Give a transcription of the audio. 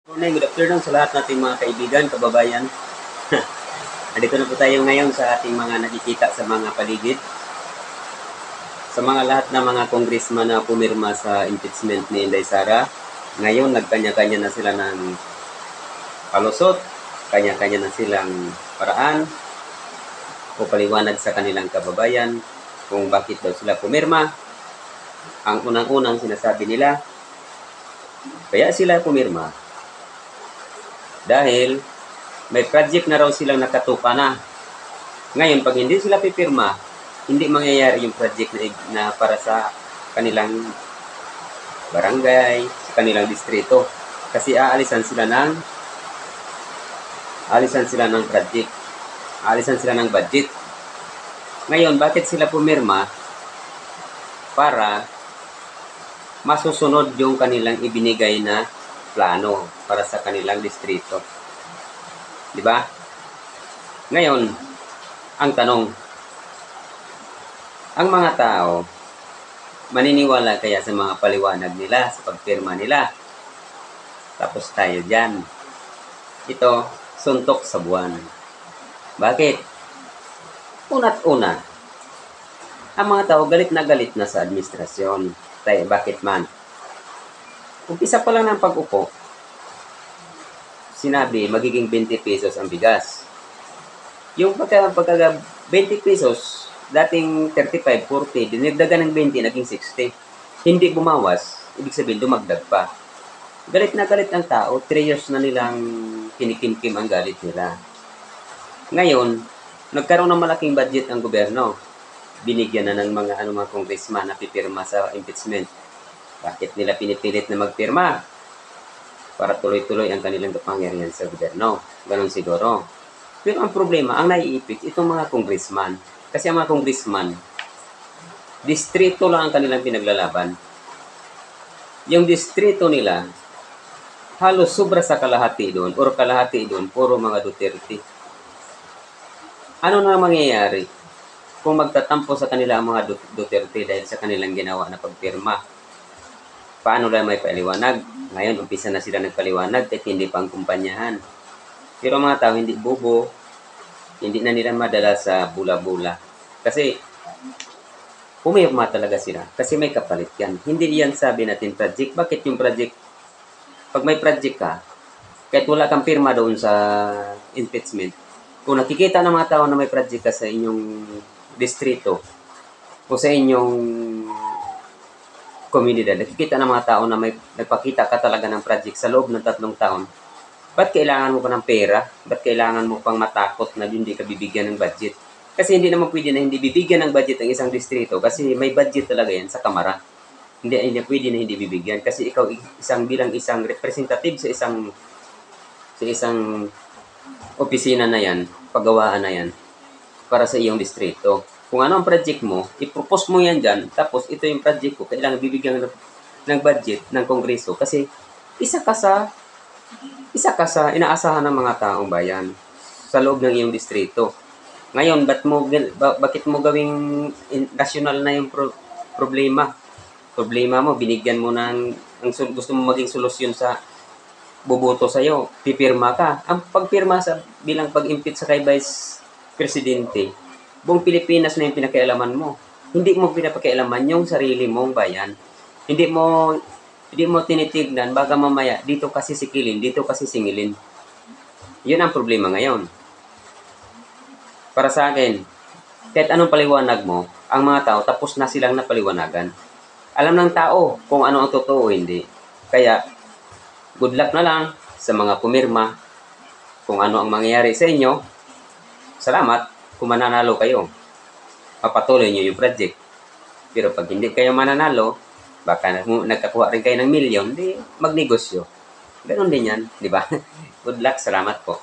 Good afternoon sa lahat nating mga kaibigan, kababayan. Nandito na po tayo ngayon sa ating mga nakikita sa mga paligid. Sa mga lahat ng mga congressman na pumirma sa impeachment ni Inday Sara, ngayon nagkanya-kanya na sila ng palusot, kanya-kanya na silang paraan o paliwanag sa kanilang kababayan kung bakit daw sila pumirma. Ang unang-unang sinasabi nila, kaya sila pumirma dahil may project na raw silang nakatupa na. Ngayon, pag hindi sila pipirma, hindi mangyayari yung project na para sa kanilang barangay, sa kanilang distrito. Kasi aalisan sila ng project. Aalisan sila ng budget. Ngayon, bakit sila pumirma? Para masusunod yung kanilang ibinigay na plano para sa kanilang distrito. Di ba? Ngayon, ang tanong, ang mga tao, maniniwala kaya sa mga paliwanag nila, sa pagpirma nila? Tapos tayo dyan. Ito, suntok sa buwan. Bakit? Una't una, ang mga tao galit na sa administrasyon. Tayo, bakit man? Umpisa pa lang ng pag-upo, sinabi magiging 20 pesos ang bigas. Yung pagka 20 pesos, dating 35, 40, dinagdagan ng 20, naging 60. Hindi bumawas, ibig sabihin dumagdag pa. Galit na galit ang tao, 3 years na nilang kinikimkim ang galit nila. Ngayon, nagkaroon ng malaking budget ang gobyerno. Binigyan na ng mga congressman na pipirma sa impeachment. Bakit nila pinipilit na magpirma? Para tuloy-tuloy ang kanilang kapangyarihan sa gobyerno. Ganon siguro. Pero ang problema, ang naiipit, itong mga congressman. Kasi ang mga congressman, distrito lang ang kanilang pinaglalaban. Yung distrito nila, halos sobra sa kalahati doon, or kalahati doon, puro mga Duterte. Ano na mangyayari kung magtatampo sa kanila ang mga Duterte dahil sa kanilang ginawa na pagpirma? Paano lang may paliwanag? Ngayon, umpisa na sila nagpaliwanag kahit hindi pang kumpanyahan. Pero mga tao hindi bobo, hindi na nila madala sa bula-bula. Kasi, pumirma talaga sila. Kasi may kapalit yan. Hindi yan sabi natin project. Bakit yung project? Pag may project ka, kahit wala kang pirma doon sa impeachment, kung nakikita ng mga tao na may project ka sa inyong distrito o sa inyong komunidad, nakikita ng mga tao na may nagpakita ka talaga ng project sa loob ng 3 taon, ba't kailangan mo pa ng pera? Ba't kailangan mo pang matakot na hindi ka bibigyan ng budget? Kasi hindi naman pwede na hindi bibigyan ng budget ang isang distrito kasi may budget talaga yan sa kamara. Hindi pwede na hindi bibigyan kasi ikaw bilang isang representative sa isang opisina na yan, paggawaan na yan, para sa iyong distrito. Kung ano ang project mo, i-propose mo yan dyan, tapos ito yung project ko, kailangan bibigyan ng budget ng kongreso kasi isa ka sa inaasahan ng mga taong bayan sa loob ng iyong distrito. Ngayon, bakit mo gawing national na yung problema? Problema mo, binigyan mo gusto mo maging solusyon sa boboto sa'yo, pipirma ka. Ang pagpirma bilang pag-impeach sa kay Vice Presidente, buong Pilipinas na yung pinakialaman mo. Hindi mo pinapakialaman yung sarili mong bayan. Hindi mo tinitignan, baka mamaya, dito kasi sikilin, dito kasi singilin. Yun ang problema ngayon. Para sa akin, kahit anong paliwanag mo, ang mga tao, tapos na silang napaliwanagan. Alam ng tao kung ano ang totoo o hindi. Kaya, good luck na lang sa mga pumirma. Kung ano ang mangyayari sa inyo, salamat kung mananalo kayo. Papatuloy nyo yung project. Pero pag hindi kayo mananalo, baka nagkakuha rin kayo ng milyon, di magnegosyo. Ganon din yan, di ba? Good luck, salamat po.